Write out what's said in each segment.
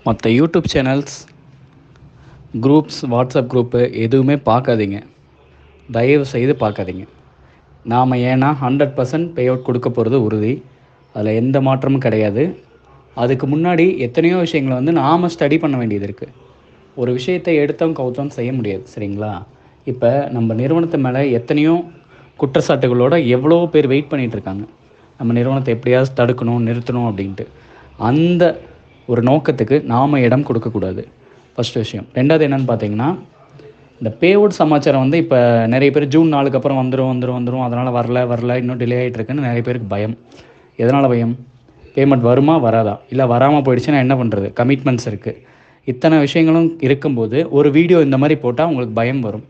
மற்ற YouTube channels, groups, WhatsApp group எதுவுமே பார்க்காதீங்க. தயவு செய்து பார்க்காதீங்க. நாம் ஏன்னா 100% பே அவுட் கொடுக்க போகிறது உறுதி. அதில் எந்த மாற்றமும் கிடையாது. அதுக்கு முன்னாடி எத்தனையோ விஷயங்களை நாம் ஸ்டடி பண்ண வேண்டியது இருக்குது. ஒரு விஷயத்தை எடுத்தோம் கவுத்தோம் செய்ய முடியாது, சரிங்களா? இப்போ நம்ம நிறுவனத்து மேலே எத்தனையோ குற்றச்சாட்டுகளோட எவ்வளோ பேர் வெயிட் பண்ணிகிட்ருக்காங்க. நம்ம நிறுவனத்தை எப்படியாவது தடுக்கணும், நிறுத்தணும் அப்படின்ட்டு. அந்த ஒரு நோக்கத்துக்கு நாம் இடம் கொடுக்கக்கூடாது, ஃபஸ்ட்டு விஷயம். ரெண்டாவது என்னென்னு பார்த்தீங்கன்னா, இந்த பேவுட் சமாச்சாரம் இப்போ நிறைய பேர் ஜூன் 4க்கு அப்புறம் வந்துடும் அதனால் வரல இன்னும் டிலே ஆகிட்டுருக்குன்னு நிறைய பேருக்கு பயம். எதனால் பயம்? பேமெண்ட் வருமா வராதா, இல்லை வராமல் போயிடுச்சுன்னா என்ன பண்ணுறது? கமிட்மெண்ட்ஸ் இருக்குது. இத்தனை விஷயங்களும் இருக்கும்போது ஒரு வீடியோ இந்த மாதிரி போட்டால் உங்களுக்கு பயம் வரும்.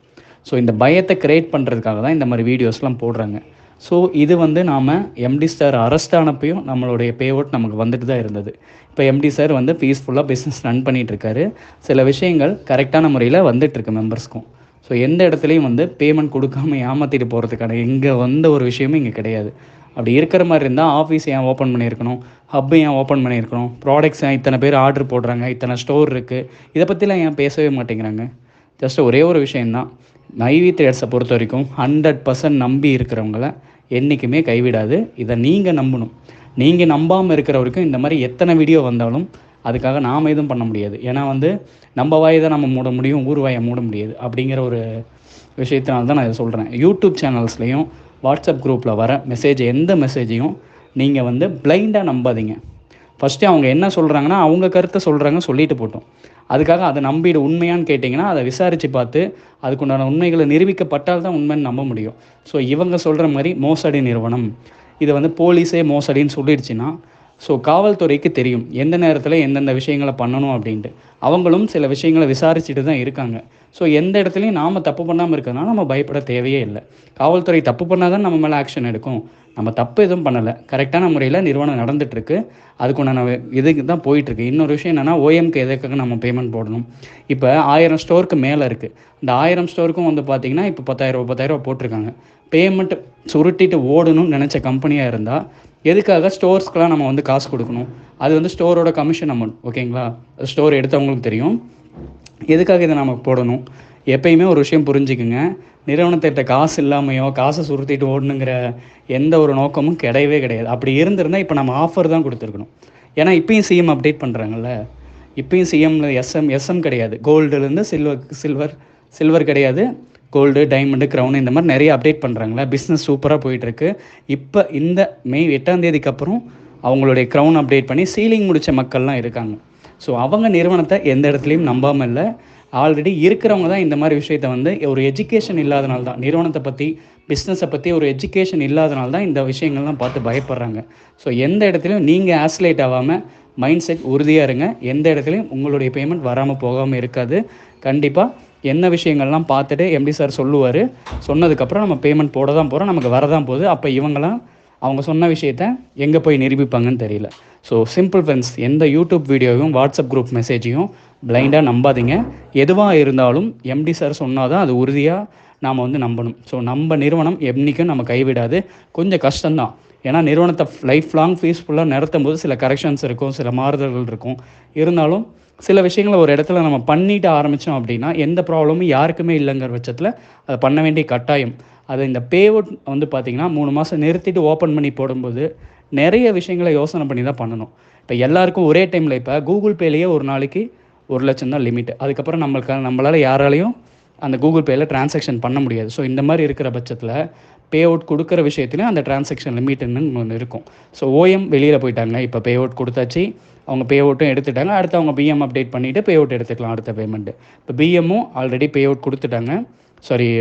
ஸோ இந்த பயத்தை க்ரியேட் பண்ணுறதுக்காக தான் இந்த மாதிரி வீடியோஸ்லாம் போடுறாங்க. ஸோ இது நாம் எம்டி சார் அரெஸ்ட் ஆனப்பையும் நம்மளுடைய பே அவுட் நமக்கு வந்துட்டு தான் இருந்தது. இப்போ எம்டி சார் பீஸ்ஃபுல்லாக பிஸ்னஸ் ரன் பண்ணிகிட்ருக்காரு. சில விஷயங்கள் கரெக்டான முறையில் வந்துட்டுருக்கு மெம்பர்ஸ்க்கும். ஸோ எந்த இடத்துலையும் பேமெண்ட் கொடுக்காமல் ஏமாற்றிட்டு போகிறதுக்கான இங்கே ஒரு விஷயமும் இங்கே கிடையாது. அப்படி இருக்கிற மாதிரி இருந்தால் ஆஃபீஸ் ஏன் ஓப்பன் பண்ணியிருக்கணும், ஹப்பு ஏன் ஓப்பன் பண்ணியிருக்கணும், ப்ராடக்ட்ஸ் ஏன் இத்தனை பேர் ஆர்டர் போடுறாங்க, இத்தனை ஸ்டோர் இருக்குது, இதை பற்றிலாம் ஏன் பேசவே மாட்டேங்கிறாங்க? ஜஸ்ட் ஒரே ஒரு விஷயந்தான், மைவி ட்ரேடர்ஸை பொறுத்த வரைக்கும் 100% நம்பி இருக்கிறவங்கள என்றைக்குமே கைவிடாது. இதை நீங்கள் நம்பணும். நீங்கள் நம்பாமல் இருக்கிற வரைக்கும் இந்த மாதிரி எத்தனை வீடியோ வந்தாலும் அதுக்காக நாம் எதுவும் பண்ண முடியாது. ஏன்னா நம்ம வாயை தான் நம்ம மூட முடியும், ஊர் வாயை மூட முடியாது. அப்படிங்கிற ஒரு விஷயத்தினால தான் நான் இதை சொல்கிறேன். யூடியூப் சேனல்ஸ்லேயும் வாட்ஸ்அப் குரூப்பில் வர எந்த மெசேஜையும் நீங்கள் பிளைண்டாக நம்பாதீங்க. ஃபஸ்ட்டு அவங்க என்ன சொல்கிறாங்கன்னா அவங்க கருத்தை சொல்லிட்டு போட்டோம். அதுக்காக அதை நம்பிடு உண்மையான்னு கேட்டிங்கன்னா அதை விசாரித்து பார்த்து அதுக்குண்டான உண்மைகளை நிரூபிக்கப்பட்டால் தான் உண்மைன்னு நம்ப முடியும். ஸோ இவங்க சொல்கிற மாதிரி மோசடி நிறுவனம், இதை போலீஸே மோசடின்னு சொல்லிடுச்சுன்னா, ஸோ காவல்துறைக்கு தெரியும் எந்த நேரத்தில் எந்தெந்த விஷயங்களை பண்ணணும் அப்படின்ட்டு. அவங்களும் சில விஷயங்களை விசாரிச்சுட்டு தான் இருக்காங்க. ஸோ எந்த இடத்துலையும் நாம் தப்பு பண்ணாமல் இருக்கிறதுனால நம்ம பயப்பட தேவையே இல்லை. காவல்துறை தப்பு பண்ணால் தான் நம்ம மேலே ஆக்ஷன் எடுக்கும். நம்ம தப்பு எதுவும் பண்ணலை, கரெக்டான முறையில் நிறுவனம் நடந்துகிட்ருக்கு. அதுக்குண்டான இதுக்கு தான் போயிட்டுருக்கு. இன்னொரு விஷயம் என்னென்னா, ஓஎம்க்கு எதுக்காக நம்ம பேமெண்ட் போடணும்? இப்போ 1000 ஸ்டோருக்கு மேலே இருக்குது. இந்த 1000 ஸ்டோருக்கும் பார்த்திங்கன்னா இப்போ 10,000 போட்டிருக்காங்க. பேமெண்ட் சுருட்டிட்டு ஓடணும்னு நினச்ச கம்பெனியாக இருந்தால் எதுக்காக ஸ்டோர்ஸ்க்கெலாம் நம்ம காசு கொடுக்கணும்? அது ஸ்டோரோட கமிஷன் அமௌண்ட், ஓகேங்களா? ஸ்டோர் எடுத்தவங்களுக்கு தெரியும் எதுக்காக இதை நமக்கு போடணும். எப்பயுமே ஒரு விஷயம் புரிஞ்சுக்குங்க, நிறுவனத்திட்ட காசு இல்லாமையோ காசை சுருட்டிட்டு ஓடணுங்கிற எந்த ஒரு நோக்கமும் கிடையவே கிடையாது. அப்படி இருந்திருந்தால் இப்போ நம்ம ஆஃபர் தான் கொடுத்துருக்கணும். ஏன்னா இப்பயும் சிஎம் அப்டேட் பண்ணுறாங்கல்ல, இப்பயும் சிஎம்ல எஸ்எம் கிடையாது, கோல்டுலேருந்து சில்வர் கிடையாது, கோல்டு, டைமண்டு, க்ரௌன் இந்த மாதிரி நிறைய அப்டேட் பண்ணுறாங்களே. பிஸ்னஸ் சூப்பராக போயிட்டுருக்கு. இப்போ இந்த மே 8ஆம் தேதிக்கு அப்புறம் அவங்களுடைய க்ரௌன் அப்டேட் பண்ணி சீலிங் முடித்த மக்கள்லாம் இருக்காங்க. ஸோ அவங்க நிறுவனத்தை எந்த இடத்துலையும் நம்பாமல் இல்லை. ஆல்ரெடி இருக்கிறவங்க தான் இந்த மாதிரி விஷயத்தை ஒரு எஜுகேஷன் இல்லாதனால தான், நிறுவனத்தை பற்றி பிஸ்னஸை பற்றி ஒரு எஜுகேஷன் இல்லாதனால தான் இந்த விஷயங்கள்லாம் பார்த்து பயப்படுறாங்க. ஸோ எந்த இடத்துலையும் நீங்கள் ஆஸ்லேட் ஆகாமல் மைண்ட் செட் உறுதியாக இருங்க. எந்த இடத்துலையும் உங்களுடைய பேமெண்ட் வராமல் போகாமல் இருக்காது. கண்டிப்பாக என்ன விஷயங்கள்லாம் பார்த்துட்டு எம்டி சார் சொல்லுவார். சொன்னதுக்கப்புறம் நம்ம பேமெண்ட் போட தான் போகிறோம், நமக்கு வரதான் போகுது. அப்போ இவங்களாம் அவங்க சொன்ன விஷயத்த எங்கே போய் நிரூபிப்பாங்கன்னு தெரியல. ஸோ சிம்பிள் ஃப்ரெண்ட்ஸ், எந்த யூடியூப் வீடியோவையும் வாட்ஸ்அப் குரூப் மெசேஜையும் பிளைண்டாக நம்பாதீங்க. எதுவாக இருந்தாலும் எம்டி சார் சொன்னால் தான் அது உறுதியாக நாம் நம்பணும். ஸோ நம்ம நிறுவனம் என்றைக்கும் நம்ம கைவிடாது. கொஞ்சம் கஷ்டம்தான், ஏன்னா நிறுவனத்தை லைஃப் லாங் பீஸ்ஃபுல்லாக நடத்தும் போது சில கரெக்ஷன்ஸ் இருக்கும், சில மாறுதல்கள் இருக்கும். இருந்தாலும் சில விஷயங்களை ஒரு இடத்துல நம்ம பண்ணிட்டு ஆரம்பித்தோம் அப்படின்னா எந்த ப்ராப்ளமும் யாருக்குமே இல்லைங்கிற பட்சத்தில் அதை பண்ண வேண்டிய கட்டாயம். அதை இந்த பேவுட் பார்த்திங்கன்னா 3 மாதம் நிறுத்திட்டு ஓப்பன் பண்ணி போடும்போது நிறைய விஷயங்களை யோசனை பண்ணி தான் பண்ணணும். இப்போ எல்லாருக்கும் ஒரே டைமில் இப்போ கூகுள் பேலேயே ஒரு நாளைக்கு 1,00,000 தான் லிமிட். அதுக்கப்புறம் நம்மளால் யாராலையும் அந்த கூகுள் பேயில் டிரான்சாக்ஷன் பண்ண முடியாது. ஸோ இந்த மாதிரி இருக்கிற பட்சத்தில் பே அவுட் கொடுக்குற விஷயத்துலையும் அந்த டிரான்சாக்ஷன் லிமிட்னு ஒன்று இருக்கும். ஸோ ஓஎம் வெளியில் போயிட்டாங்க, இப்போ பே அவுட் கொடுத்தாச்சு, அவங்க பே அவுட்டும் எடுத்துட்டாங்க. அடுத்து அவங்க பிஎம் அப்டேட் பண்ணிவிட்டு பே அவுட் எடுத்துக்கலாம் அடுத்த பேமெண்ட்டு. இப்போ பிஎம்மும் ஆல்ரெடி பே அவுட் கொடுத்துட்டாங்க,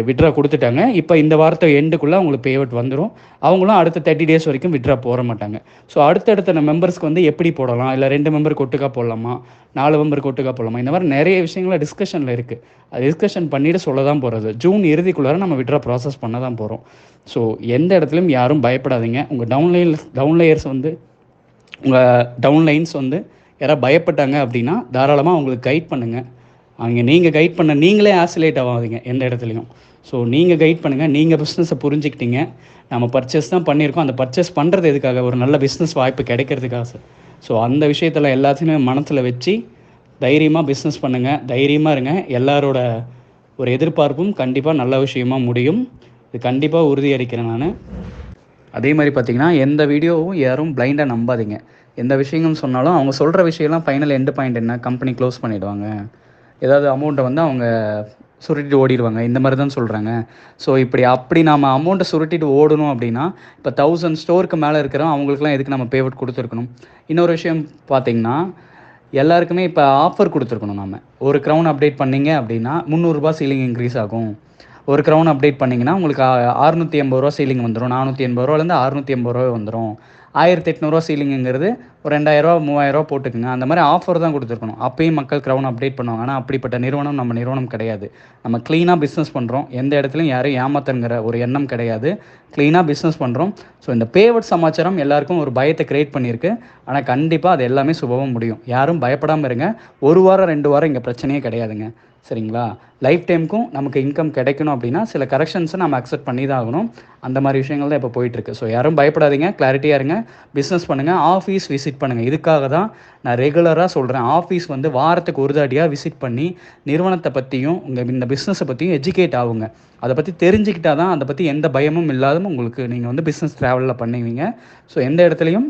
விட்ரா கொடுத்துட்டாங்க. இப்போ இந்த வாரத்தை எண்டுக்குள்ளே அவங்களுக்கு பே அவுட் வந்துடும். அவங்களும் அடுத்த 30 days வரைக்கும் விட்ரா போட மாட்டாங்க. ஸோ அடுத்தடுத்த மெம்பர்ஸ்க்கு எப்படி போடலாம், இல்லை 2 மெம்பருக்கு ஒட்டுக்கா போடலாமா, 4 மெம்பருக்கு ஒட்டுக்கா போடலாமா, இந்த மாதிரி நிறைய விஷயங்கள் டிஸ்கஷனில் இருக்குது. அது டிஸ்கஷன் பண்ணிவிட்டு சொல்ல தான் போகிறது. ஜூன் இறுதிக்குள்ளார நம்ம விட்ரா ப்ராசஸ் பண்ண தான் போகிறோம். ஸோ எந்த இடத்துலையும் யாரும் பயப்படாதீங்க. உங்கள் டவுன்லையர்ஸ் உங்கள் டவுன்லைன்ஸ் யாராவது பயப்பட்டாங்க அப்படின்னா தாராளமாக அவங்களுக்கு கைட் பண்ணுங்கள். நீங்கள் கைட் பண்ண நீங்களே ஆசிலேட் ஆகாதீங்க எந்த இடத்துலையும். ஸோ நீங்கள் கைட் பண்ணுங்கள். நீங்கள் பிஸ்னஸை புரிஞ்சுக்கிட்டீங்க, நம்ம பர்ச்சேஸ் தான் பண்ணியிருக்கோம், அந்த பர்ச்சேஸ் பண்ணுறது எதுக்காக, ஒரு நல்ல பிஸ்னஸ் வாய்ப்பு கிடைக்கிறதுக்காக சார். ஸோ அந்த விஷயத்தில் எல்லாத்தையுமே மனசில் வச்சு தைரியமாக பிஸ்னஸ் பண்ணுங்கள், தைரியமாக இருங்க. எல்லாரோட ஒரு எதிர்பார்ப்பும் கண்டிப்பாக நல்ல விஷயமா முடியும். இது கண்டிப்பாக உறுதியளிக்கிறேன் நான். அதே மாதிரி பார்த்தீங்கன்னா, எந்த வீடியோவும் யாரும் பிளைண்டாக நம்பாதீங்க. எந்த விஷயங்கள் சொன்னாலும் அவங்க சொல்கிற விஷயம்லாம் ஃபைனல் எண்டு பாயிண்ட் என்ன, கம்பெனி க்ளோஸ் பண்ணிவிடுவாங்க, ஏதாவது அமௌண்ட்டை வந்து அவங்க சுருட்டிட்டு ஓடிடுவாங்க, இந்த மாதிரி தான் சொல்கிறாங்க. ஸோ அப்படி நாம் அமௌண்ட்டை சுருட்டிட்டு ஓடணும் அப்படின்னா, இப்போ 1000 ஸ்டோருக்கு மேலே இருக்கிறோம், அவங்களுக்குலாம் எதுக்கு நம்ம பேமெண்ட் கொடுத்துருக்கணும்? இன்னொரு விஷயம் பார்த்தீங்கன்னா, எல்லாருக்குமே இப்போ ஆஃபர் கொடுத்துருக்கணும். நம்ம ஒரு க்ரௌன் அப்டேட் பண்ணிங்க அப்படின்னா ரூ. 300 சீலிங் இன்க்ரீஸ் ஆகும். ஒரு க்ரௌன் அப்டேட் பண்ணிங்கன்னா உங்களுக்கு ரூ. 680 சீலிங் வந்துடும். ரூ. 480லேருந்து ரூ. 680 வந்துடும். ரூ. 1800 சீலிங்குங்கிறது ஒரு ரூ. 2000 ரூ. 3000 போட்டுக்குங்க. அந்த மாதிரி ஆஃபர் தான் கொடுத்துருக்கணும். அப்பயும் மக்கள் க்ரௌன் அப்டேட் பண்ணுவாங்க. ஆனால் அப்படிப்பட்ட நிறுவனம் நம்ம நிறுவனம் கிடையாது. நம்ம க்ளீனாக பிஸ்னஸ் பண்ணுறோம். எந்த இடத்துலையும் யாரும் ஏமாத்தங்கிற ஒரு எண்ணம் கிடையாது. க்ளீனாக பிஸ்னஸ் பண்ணுறோம். ஸோ இந்த பேவர்ட் சமாச்சாரம் எல்லாருக்கும் ஒரு பயத்தை க்ரியேட் பண்ணியிருக்கு. ஆனால் கண்டிப்பாக அது எல்லாமே சுபமாக முடியும். யாரும் பயப்படாமல் இருங்க. 1 வாரம் 2 வாரம் இங்கே பிரச்சனையே கிடையாதுங்க. சரிங்களா? லைஃப் டைமுக்கும் நமக்கு இன்கம் கிடைக்கணும் அப்படின்னா சில கரெக்ஷன்ஸை நம்ம அக்செப்ட் பண்ணி தான் ஆகணும். அந்த மாதிரி விஷயங்கள் தான் இப்போ போயிட்டுருக்கு. ஸோ யாரும் பயப்படாதீங்க, கிளாரிட்டியாக இருங்க, பிஸ்னஸ் பண்ணுங்கள், ஆஃபீஸ் விசிட் பண்ணுங்கள். இதுக்காக தான் நான் ரெகுலராக சொல்கிறேன். ஆஃபீஸ் வந்து வாரத்துக்கு ஒரு தாட்டியாக விசிட் பண்ணி நிறுவனத்தை பற்றியும் இந்த பிஸ்னஸை பற்றியும் எஜுகேட் ஆகுங்க. அதை பற்றி தெரிஞ்சுக்கிட்டால் தான் அதை பற்றி எந்த பயமும் இல்லாமல் உங்களுக்கு நீங்கள் வந்து பிஸ்னஸ் ட்ராவலில் பண்ணுவீங்க. ஸோ எந்த இடத்துலையும்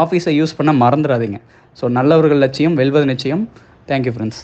ஆஃபீஸை யூஸ் பண்ண மறந்துடாதீங்க. ஸோ நல்லவர்கள் லட்சியம் வெல்வது நிச்சயம். Thank you friends.